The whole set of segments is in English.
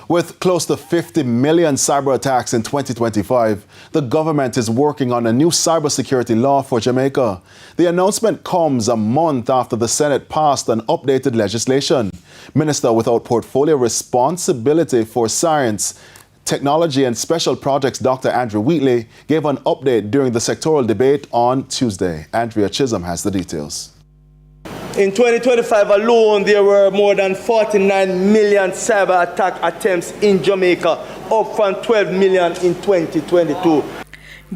With close to 50 million cyber attacks in 2025, the government is working on a new cybersecurity law for Jamaica. The announcement comes a month after the Senate passed an updated legislation. Minister without portfolio responsibility for science, technology and special projects Dr. Andrew Wheatley gave an update during the sectoral debate on Tuesday. Andrea Chisholm has the details. In 2025 alone, there were more than 49 million cyber attack attempts in Jamaica, up from 12 million in 2022.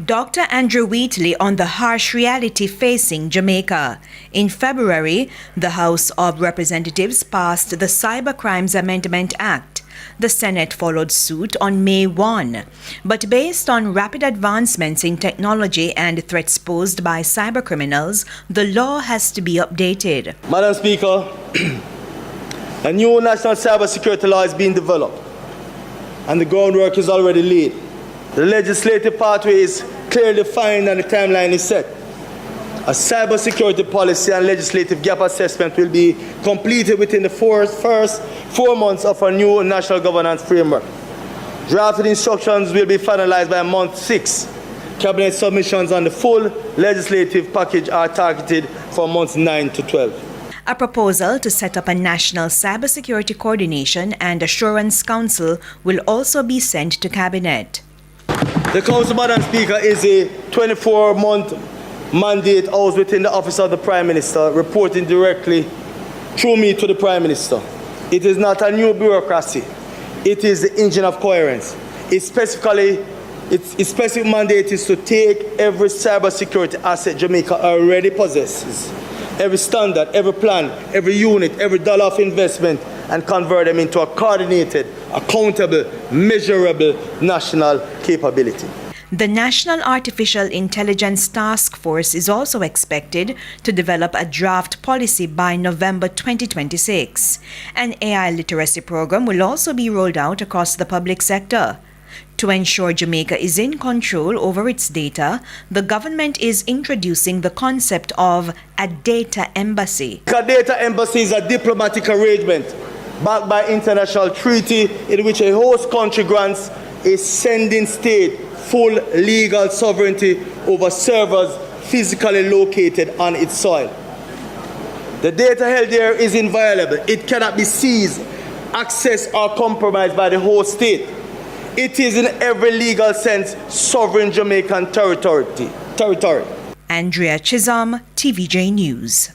Dr. Andrew Wheatley on the harsh reality facing Jamaica. In February, the House of Representatives passed the Cybercrimes Amendment Act. The Senate followed suit on May 1. But based on rapid advancements in technology and threats posed by cybercriminals, the law has to be updated. Madam Speaker, a new national cybersecurity law is being developed, and the groundwork is already laid. The legislative pathway is clearly defined and the timeline is set. A cybersecurity policy and legislative gap assessment will be completed within the first 4 months of our new national governance framework. Drafted instructions will be finalized by month 6. Cabinet submissions on the full legislative package are targeted for months 9 to 12. A proposal to set up a National Cybersecurity Coordination and Assurance Council will also be sent to Cabinet. The Council, Madam Speaker, is a 24-month mandate housed within the Office of the Prime Minister, reporting directly through me to the Prime Minister. It is not a new bureaucracy. It is the engine of coherence. Its specific mandate is to take every cybersecurity asset Jamaica already possesses, every standard, every plan, every unit, every dollar of investment, and convert them into a coordinated, accountable, measurable national capability. The National Artificial Intelligence Task Force is also expected to develop a draft policy by November 2026. An AI literacy program will also be rolled out across the public sector. To ensure Jamaica is in control over its data, the government is introducing the concept of a data embassy. A data embassy is a diplomatic arrangement backed by international treaty in which a host country grants a sending state full legal sovereignty over servers physically located on its soil. The data held there is inviolable. It cannot be seized, accessed, or compromised by the host state. It is in every legal sense sovereign Jamaican territory. Andrea Chisholm, TVJ News.